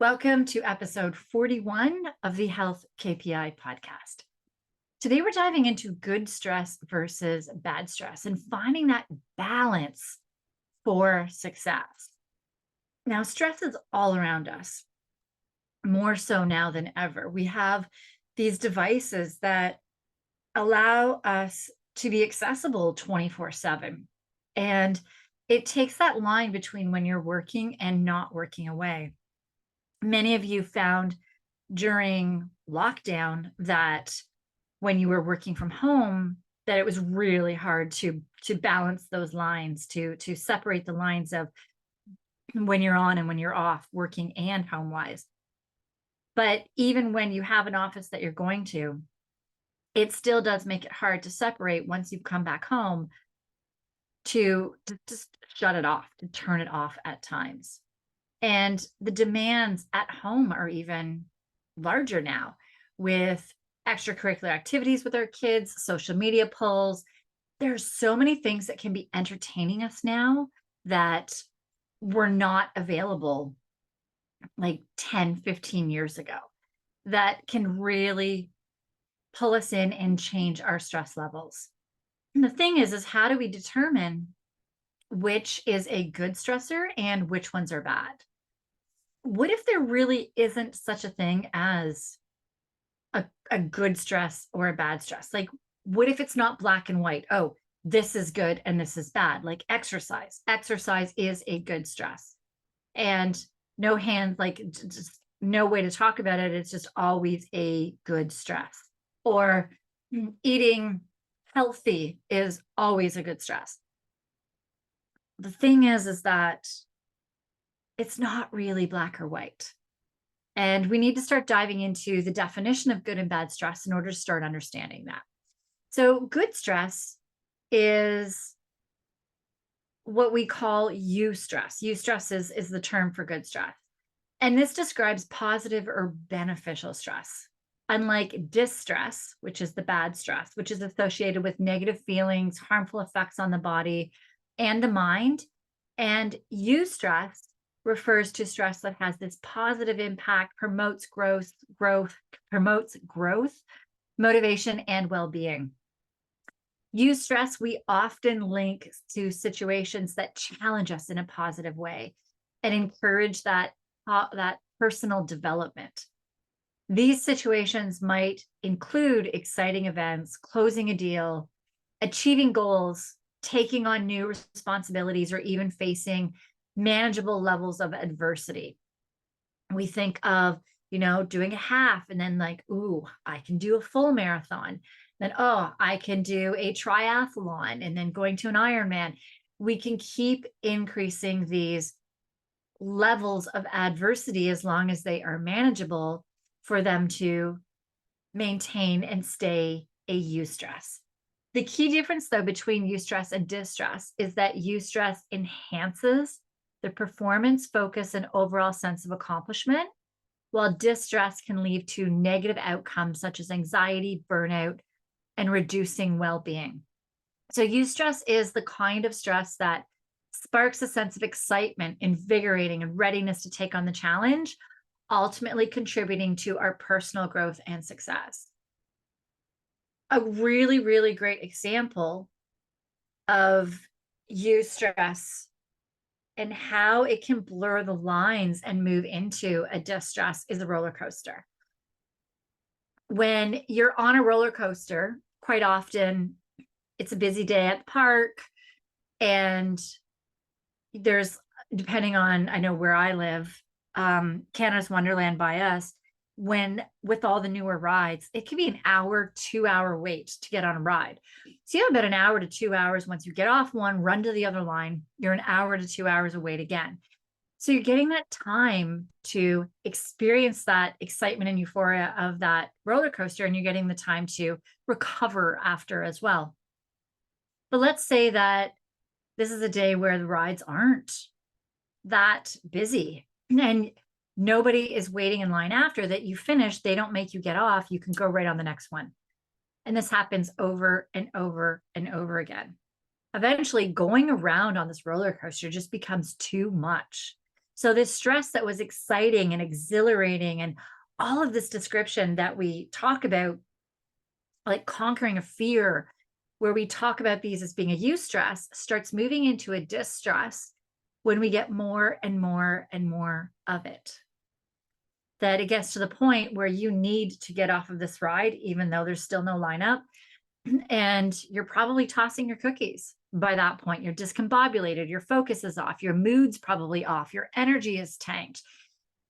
Welcome to episode 41 of the Health KPI podcast. Today, we're diving into good stress versus bad stress and finding that balance for success. Now, stress is all around us, more so now than ever. We have these devices that allow us to be accessible 24/7. And it takes that line between when you're working and not working away. Many of you found during lockdown that when you were working from home, that it was really hard to balance those lines, to separate the lines of when you're on and when you're off, working and home wise. But even when you have an office that you're going to, it still does make it hard to separate once you've come back home to just shut it off, to turn it off at times. And the demands at home are even larger now with extracurricular activities with our kids, social media pulls. There's so many things that can be entertaining us now that were not available like 10, 15 years ago that can really pull us in and change our stress levels. And the thing is how do we determine which is a good stressor and which ones are bad? What if there really isn't such a thing as a good stress or a bad stress? Like, what if it's not black and white? Oh, this is good and this is bad. Like exercise. Exercise is a good stress. And no hand, like just no way to talk about it. It's just always a good stress. Or eating healthy is always a good stress. The thing is that it's not really black or white. And we need to start diving into the definition of good and bad stress in order to start understanding that. So, good stress is what we call eustress. Eustress is the term for good stress. And this describes positive or beneficial stress. Unlike distress, which is the bad stress, which is associated with negative feelings, harmful effects on the body and the mind. And eustress refers to stress that has this positive impact, promotes growth, motivation, and well-being. Eustress we often link to situations that challenge us in a positive way and encourage that personal development. These situations might include exciting events, closing a deal, achieving goals, taking on new responsibilities, or even facing manageable levels of adversity. We think of, doing a half and then like, ooh, I can do a full marathon. Then, oh, I can do a triathlon and then going to an Ironman. We can keep increasing these levels of adversity as long as they are manageable for them to maintain and stay a eustress. The key difference, though, between eustress and distress is that eustress enhances the performance, focus, and overall sense of accomplishment, while distress can lead to negative outcomes such as anxiety, burnout, and reducing well-being. So eustress is the kind of stress that sparks a sense of excitement, invigorating, and readiness to take on the challenge, ultimately contributing to our personal growth and success. A really, really great example of eustress and how it can blur the lines and move into a distress is a roller coaster. When you're on a roller coaster, quite often it's a busy day at the park, and there's, depending on, I know where I live, Canada's Wonderland by us, when with all the newer rides, it can be an hour, 2 hour wait to get on a ride. So you have about an hour to 2 hours. Once you get off one, run to the other line, you're an hour to 2 hours away again. So you're getting that time to experience that excitement and euphoria of that roller coaster, and you're getting the time to recover after as well. But let's say that this is a day where the rides aren't that busy and nobody is waiting in line after that. You finish, they don't make you get off, you can go right on the next one. And this happens over and over and over again. Eventually, going around on this roller coaster just becomes too much. So this stress that was exciting and exhilarating and all of this description that we talk about, like conquering a fear, where we talk about these as being a eustress, starts moving into a distress when we get more and more and more of it. That it gets to the point where you need to get off of this ride, even though there's still no lineup. And you're probably tossing your cookies by that point. You're discombobulated, your focus is off, your mood's probably off, your energy is tanked.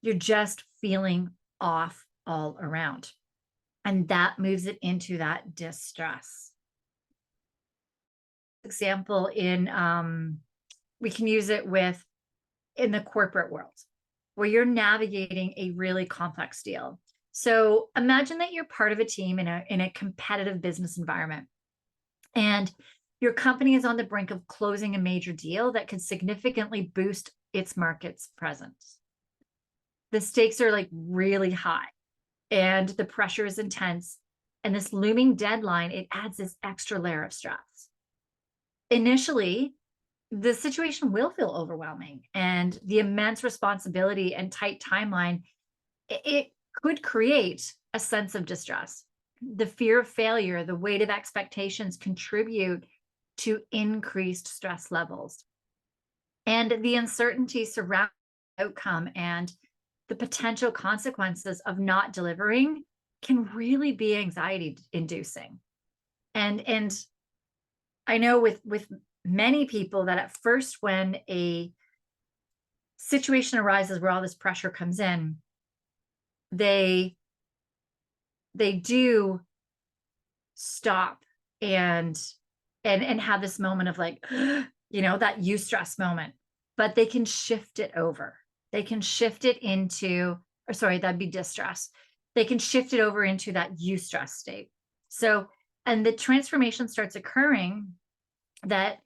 You're just feeling off all around. And that moves it into that distress. Example we can use it with in the corporate world where you're navigating a really complex deal. So imagine that you're part of a team in a competitive business environment, and your company is on the brink of closing a major deal that could significantly boost its market's presence. The stakes are like really high and the pressure is intense. And this looming deadline, it adds this extra layer of stress. Initially, the situation will feel overwhelming, and the immense responsibility and tight timeline, it could create a sense of distress. The fear of failure, the weight of expectations contribute to increased stress levels. And the uncertainty surrounding the outcome and the potential consequences of not delivering can really be anxiety inducing. And I know with many people that at first, when a situation arises where all this pressure comes in, they do stop and have this moment of like, that eustress moment, but they can shift it over. They can shift it into, or sorry, that'd be distress. They can shift it over into that eustress state. So, and the transformation starts occurring that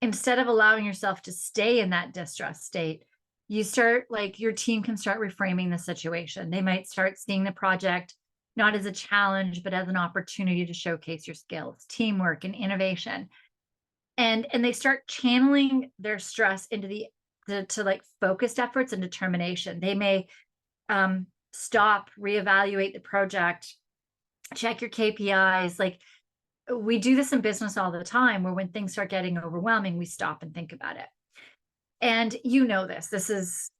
instead of allowing yourself to stay in that distress state, you start, like, your team can start reframing the situation. They might start seeing the project not as a challenge, but as an opportunity to showcase your skills, teamwork, and innovation. And they start channeling their stress into to like focused efforts and determination. They may stop, reevaluate the project, check your KPIs. Like, we do this in business all the time, where when things start getting overwhelming, we stop and think about it. And this is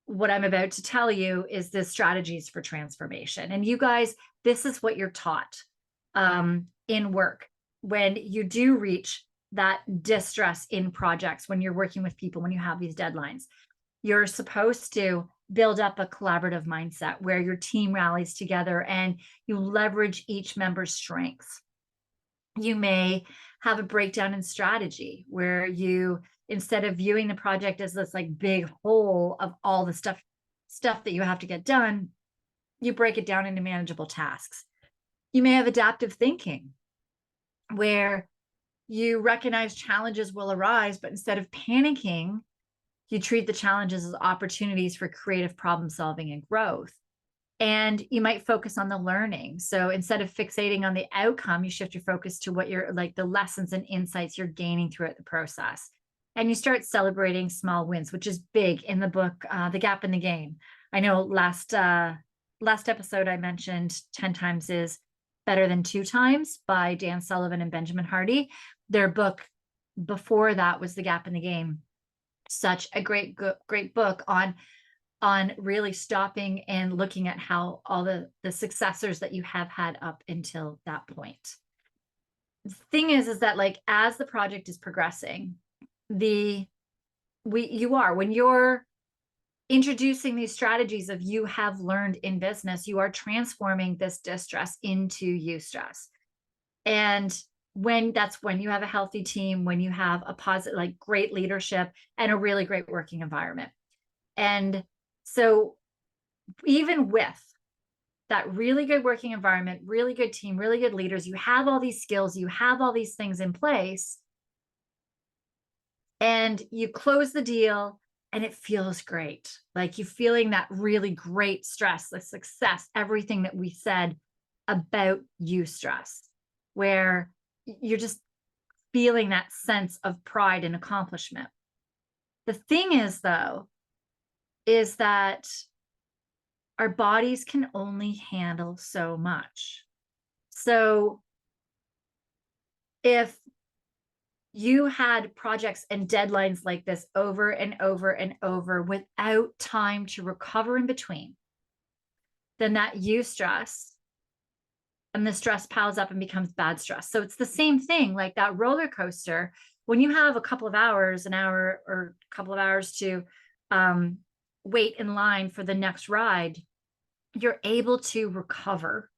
what I'm about to tell you is the strategies for transformation. And you guys, this is what you're taught in work. When you do reach that distress in projects, when you're working with people, when you have these deadlines, you're supposed to build up a collaborative mindset where your team rallies together and you leverage each member's strengths. You may have a breakdown in strategy where you, instead of viewing the project as this like big hole of all the stuff that you have to get done, you break it down into manageable tasks. You may have adaptive thinking where you recognize challenges will arise, but instead of panicking, you treat the challenges as opportunities for creative problem solving and growth. And you might focus on the learning. So instead of fixating on the outcome, you shift your focus to what you're like, the lessons and insights you're gaining throughout the process. And you start celebrating small wins, which is big in the book, The Gap in the Game. I know last episode I mentioned 10 times is better than 2 times by Dan Sullivan and Benjamin Hardy. Their book before that was The Gap in the Game. Such a great book on really stopping and looking at how all the successors that you have had up until that point. The thing is that, like, as the project is progressing, when you're introducing these strategies of you have learned in business, you are transforming this distress into eustress. And that's when you have a healthy team, when you have a positive, like, great leadership and a really great working environment. And so even with that really good working environment, really good team, really good leaders, you have all these skills, you have all these things in place, and you close the deal and it feels great. Like, you're feeling that really great stress, the success, everything that we said about eustress, where you're just feeling that sense of pride and accomplishment. The thing is, though, is that our bodies can only handle so much. So if you had projects and deadlines like this over and over and over without time to recover in between, then that eustress and the stress piles up and becomes bad stress. So it's the same thing, like that roller coaster. When you have a couple of hours, an hour or a couple of hours to wait in line for the next ride, you're able to recover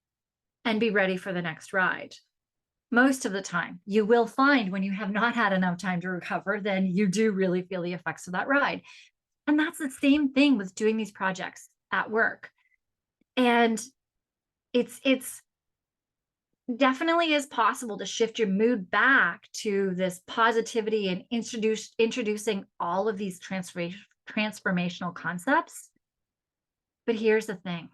and be ready for the next ride. Most of the time, you will find when you have not had enough time to recover, then you do really feel the effects of that ride. And that's the same thing with doing these projects at work. And it's definitely is possible to shift your mood back to this positivity and introducing all of these transformational concepts. But here's the thing.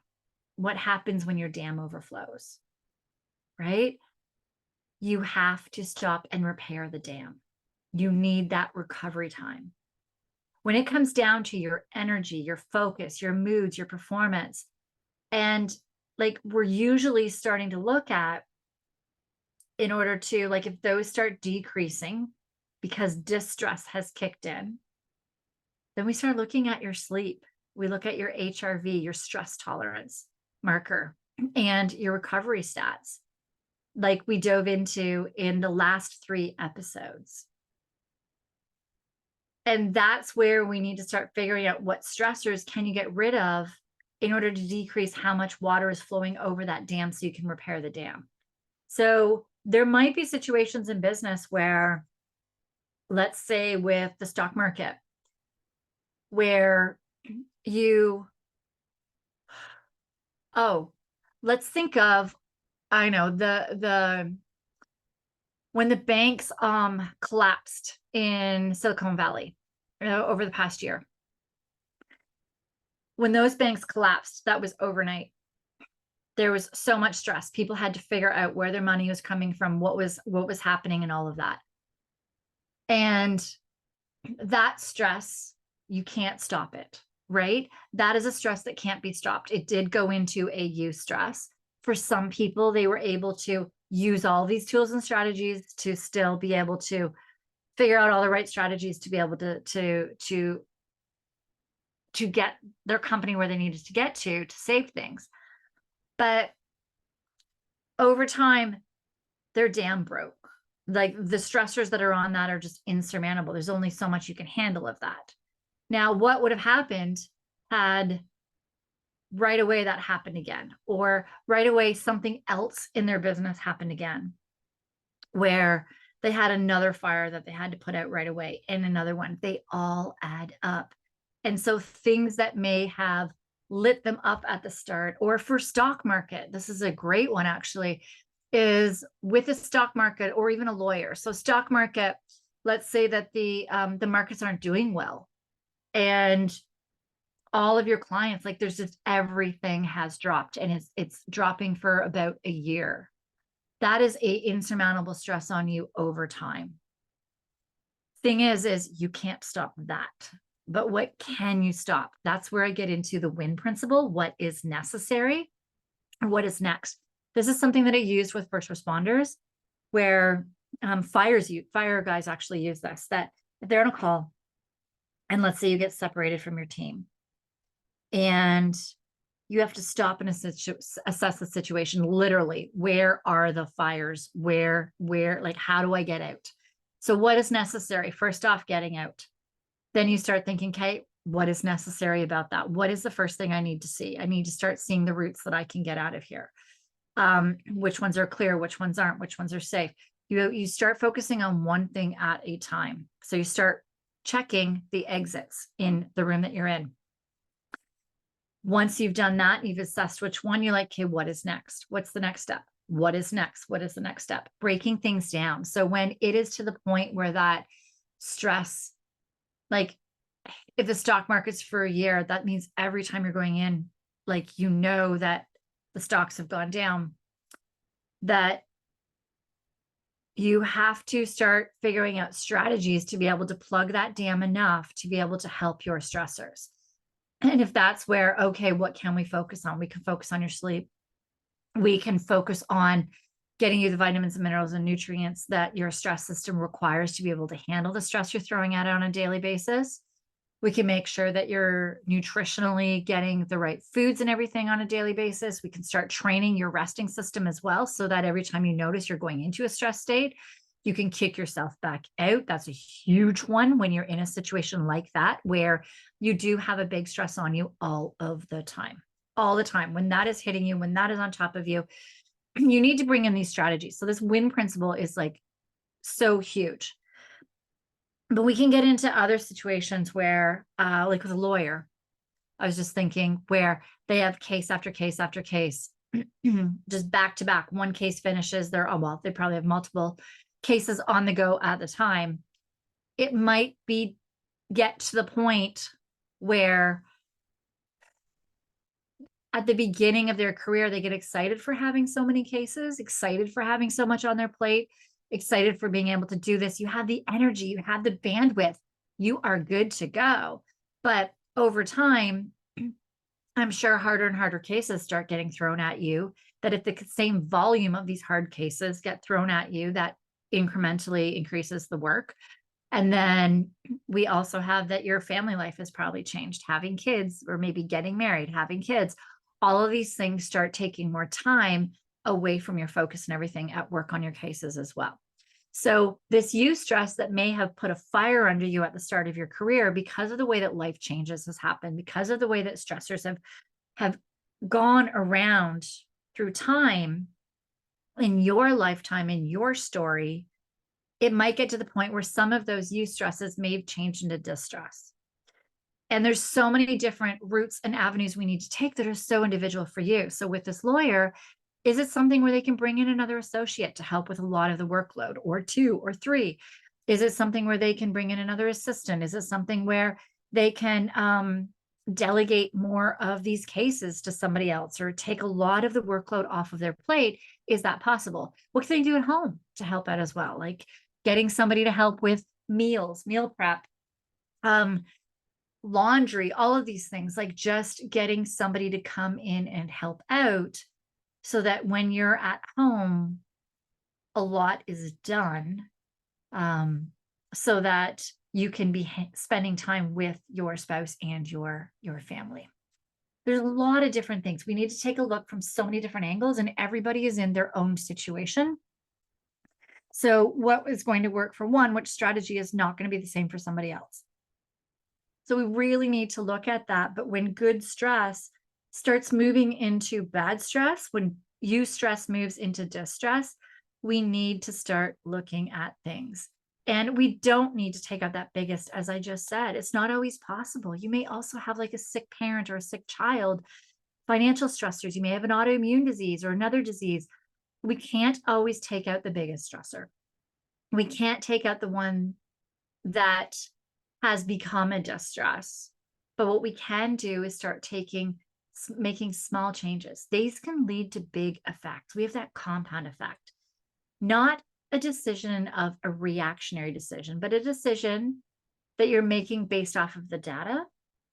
What happens when your dam overflows, right? You have to stop and repair the dam. You need that recovery time. When it comes down to your energy, your focus, your moods, your performance, and like we're usually starting to look at, in order to, like, if those start decreasing because distress has kicked in, then we start looking at your sleep. We look at your HRV, your stress tolerance marker, and your recovery stats, like we dove into in the last 3 episodes. And that's where we need to start figuring out what stressors can you get rid of in order to decrease how much water is flowing over that dam so you can repair the dam. So there might be situations in business where, let's say with the stock market, where let's think of, I know, when the banks collapsed in Silicon Valley over the past year. When those banks collapsed, that was overnight. There was so much stress. People had to figure out where their money was coming from, what was happening, and all of that. And that stress, you can't stop it, right? That is a stress that can't be stopped. It did go into a eustress. For some people, they were able to use all these tools and strategies to still be able to figure out all the right strategies to be able to get their company where they needed to get to save things. But over time, their dam broke. Like the stressors that are on that are just insurmountable. There's only so much you can handle of that. Now, what would have happened had right away that happened again, or right away something else in their business happened again, where they had another fire that they had to put out right away and another one? They all add up. And so things that may have lit them up at the start, or for stock market, this is a great one actually, is with a stock market or even a lawyer. So stock market, let's say that the markets aren't doing well, and all of your clients, like there's just everything has dropped, and it's dropping for about a year. That is a insurmountable stress on you over time. Thing is you can't stop that. But what can you stop? That's where I get into the win principle. What is necessary and what is next? This is something that I used with first responders, where fire guys actually use this, that if they're on a call and let's say you get separated from your team and you have to stop and assess the situation. Literally, where are the fires? Where, like, how do I get out? So what is necessary? First off, getting out. Then you start thinking, okay, what is necessary about that? What is the first thing I need to see? I need to start seeing the routes that I can get out of here. Which ones are clear, which ones aren't, which ones are safe. You start focusing on one thing at a time. So you start checking the exits in the room that you're in. Once you've done that, you've assessed which one, you're like, okay, what is next? What's the next step? What is next? What is the next step? Breaking things down. So when it is to the point where that stress, like if the stock market's for a year, that means every time you're going in, like, you know that the stocks have gone down, that you have to start figuring out strategies to be able to plug that dam enough to be able to help your stressors. And if that's where, okay, what can we focus on? We can focus on your sleep. We can focus on getting you the vitamins and minerals and nutrients that your stress system requires to be able to handle the stress you're throwing at it on a daily basis. We can make sure that you're nutritionally getting the right foods and everything on a daily basis. We can start training your resting system as well, so that every time you notice you're going into a stress state, you can kick yourself back out. That's a huge one when you're in a situation like that, where you do have a big stress on you all of the time. All the time. When that is hitting you, when that is on top of you, you need to bring in these strategies. So this win principle is like so huge. But we can get into other situations where, like with a lawyer, I was just thinking, where they have case after case after case, just back to back. One case finishes, well, they probably have multiple cases on the go at the time. It might be get to the point where at the beginning of their career, they get excited for having so many cases, excited for having so much on their plate, excited for being able to do this. You have the energy, you have the bandwidth, you are good to go. But over time, I'm sure harder and harder cases start getting thrown at you, that if the same volume of these hard cases get thrown at you, that incrementally increases the work. And then we also have that your family life has probably changed, having kids, or maybe getting married, having kids. All of these things start taking more time away from your focus and everything at work on your cases as well. So this eustress that may have put a fire under you at the start of your career, because of the way that life changes has happened, because of the way that stressors have gone around through time in your lifetime, in your story, it might get to the point where some of those eustresses may have changed into distress. And there's so many different routes and avenues we need to take that are so individual for you. So with this lawyer, is it something where they can bring in another associate to help with a lot of the workload, or two or three? Is it something where they can bring in another assistant? Is it something where they can delegate more of these cases to somebody else, or take a lot of the workload off of their plate? Is that possible? What can they do at home to help out as well? Like getting somebody to help with meals, meal prep, laundry, all of these things, like just getting somebody to come in and help out, so that when you're at home, a lot is done, so that you can be spending time with your spouse and your family. There's a lot of different things. We need to take a look from so many different angles, and everybody is in their own situation. So what is going to work for one, which strategy is not going to be the same for somebody else. So we really need to look at that. But when good stress starts moving into bad stress, when eustress moves into distress, we need to start looking at things. And we don't need to take out that biggest, as I just said. It's not always possible. You may also have like a sick parent or a sick child, financial stressors. You may have an autoimmune disease or another disease. We can't always take out the biggest stressor. We can't take out the one that has become a distress. But what we can do is start making small changes. These can lead to big effects. We have that compound effect, not a decision of a reactionary decision, but a decision that you're making based off of the data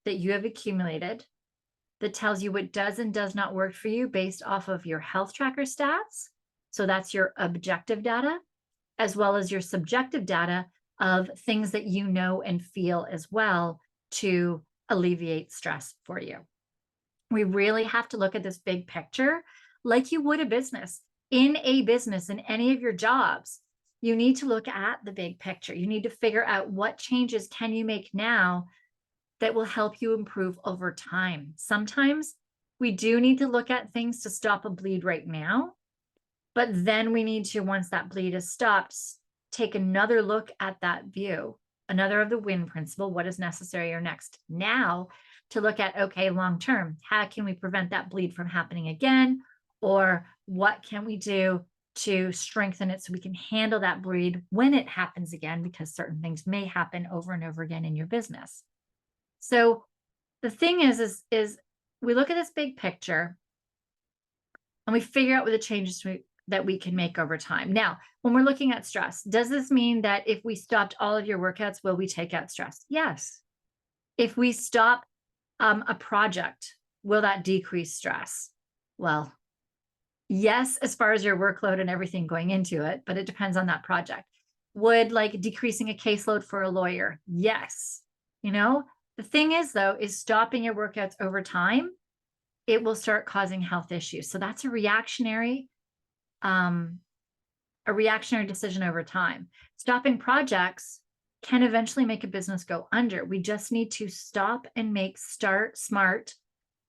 that you have accumulated, that tells you what does and does not work for you based off of your health tracker stats. So that's your objective data, as well as your subjective data of things that you know and feel as well to alleviate stress for you. We really have to look at this big picture like you would a business. In a business, in any of your jobs, you need to look at the big picture. You need to figure out what changes can you make now that will help you improve over time. Sometimes we do need to look at things to stop a bleed right now, but then we need to, once that bleed is stopped, take another look at that view, another of the win principle, what is necessary or next now, to look at, okay, long term, how can we prevent that bleed from happening again? Or what can we do to strengthen it so we can handle that bleed when it happens again, because certain things may happen over and over again in your business. So the thing is we look at this big picture and we figure out what the changes that we can make over time. Now, when we're looking at stress, does this mean that if we stopped all of your workouts, will we take out stress? Yes. If we stop A project, will that decrease stress? Well, yes, as far as your workload and everything going into it, but it depends on that project. Would like decreasing a caseload for a lawyer? Yes. You know, the thing is though, is stopping your workouts over time, it will start causing health issues. So that's um, a reactionary decision over time. Stopping projects can eventually make a business go under. We just need to stop and start smart,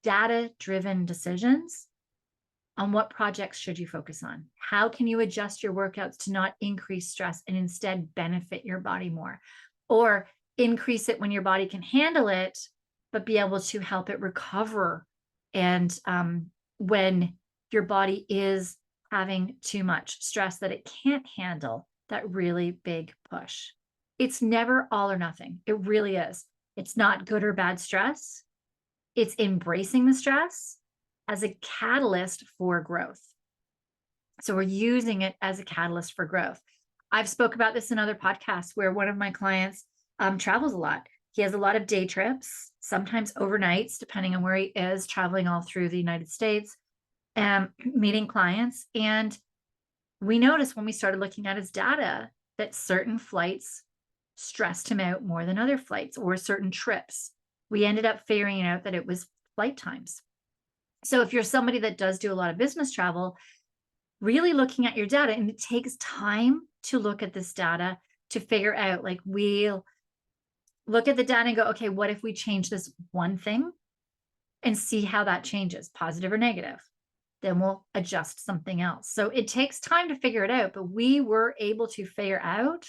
data-driven decisions on what projects should you focus on. How can you adjust your workouts to not increase stress and instead benefit your body more? Or increase it when your body can handle it, but be able to help it recover. And when your body is having too much stress that it can't handle, that really big push. It's never all or nothing. It really is. It's not good or bad stress. It's embracing the stress as a catalyst for growth. So we're using it as a catalyst for growth. I've spoke about this in other podcasts where one of my clients travels a lot. He has a lot of day trips, sometimes overnights, depending on where he is, traveling all through the United States, meeting clients. And we noticed when we started looking at his data that certain flights stressed him out more than other flights, or certain trips. We ended up figuring out that it was flight times. So if you're somebody that does do a lot of business travel, really looking at your data, and it takes time to look at this data to figure out, like, we'll look at the data and go, okay, what if we change this one thing and see how that changes, positive or negative? Then we'll adjust something else. So it takes time to figure it out, but we were able to figure out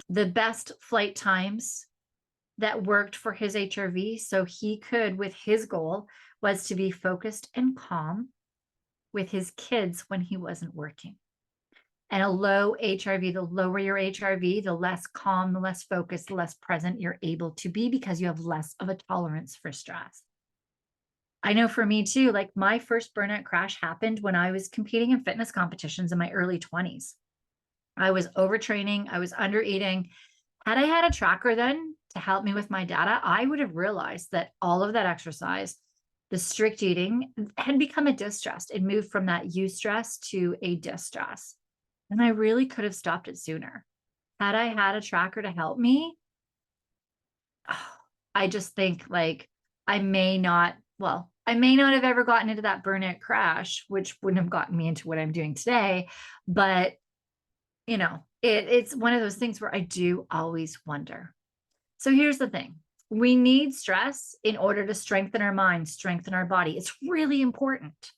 the best flight times that worked for his HRV. So he could, with his goal was to be focused and calm with his kids when he wasn't working. And a low HRV, the lower your HRV, the less calm, the less focused, the less present you're able to be, because you have less of a tolerance for stress. I know for me too, like my first burnout crash happened when I was competing in fitness competitions in my early 20s. I was overtraining, I was under eating. Had I had a tracker then to help me with my data, I would have realized that all of that exercise, the strict eating, had become a distress. It moved from that eustress to a distress. And I really could have stopped it sooner. Had I had a tracker to help me, I just think like I may not have ever gotten into that burnout crash, which wouldn't have gotten me into what I'm doing today. But, you know, it's one of those things where I do always wonder. So here's the thing. We need stress in order to strengthen our mind, strengthen our body. It's really important.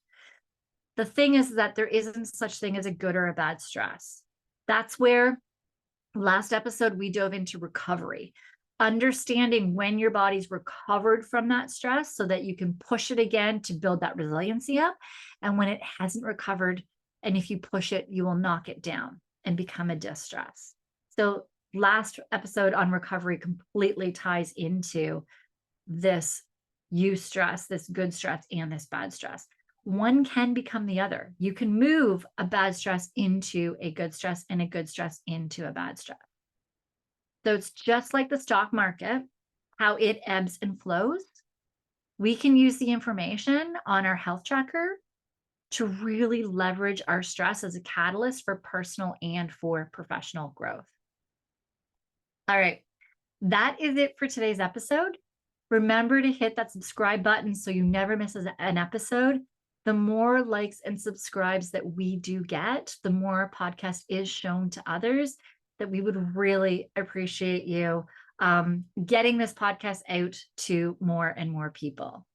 The thing is that there isn't such thing as a good or a bad stress. That's where last episode we dove into recovery, understanding when your body's recovered from that stress so that you can push it again to build that resiliency up. And when it hasn't recovered, and if you push it, you will knock it down and become a distress. So last episode on recovery completely ties into this eustress, this good stress, and this bad stress. One can become the other. You can move a bad stress into a good stress and a good stress into a bad stress. So it's just like the stock market, how it ebbs and flows. We can use the information on our health tracker to really leverage our stress as a catalyst for personal and for professional growth. All right, that is it for today's episode. Remember to hit that subscribe button so you never miss an episode. The more likes and subscribes that we do get, the more podcast is shown to others, that we would really appreciate you getting this podcast out to more and more people.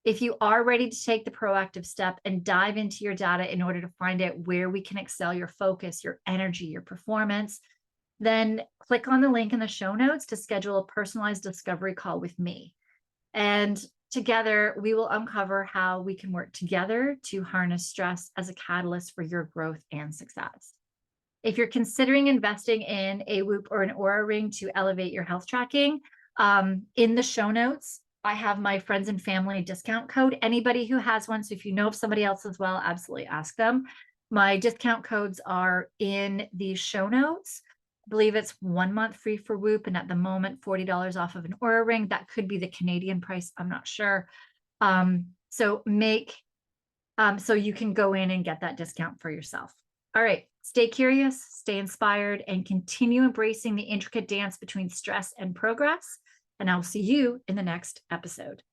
If you are ready to take the proactive step and dive into your data in order to find out where we can excel your focus, your energy, your performance, then click on the link in the show notes to schedule a personalized discovery call with me. And together, we will uncover how we can work together to harness stress as a catalyst for your growth and success. If you're considering investing in a Whoop or an Oura Ring to elevate your health tracking, in the show notes, I have my friends and family discount code. Anybody who has one, so if you know of somebody else as well, absolutely ask them. My discount codes are in the show notes. I believe it's 1 month free for Whoop, and at the moment, $40 off of an Aura ring. That could be the Canadian price. I'm not sure. So so you can go in and get that discount for yourself. All right, stay curious, stay inspired, and continue embracing the intricate dance between stress and progress. And I'll see you in the next episode.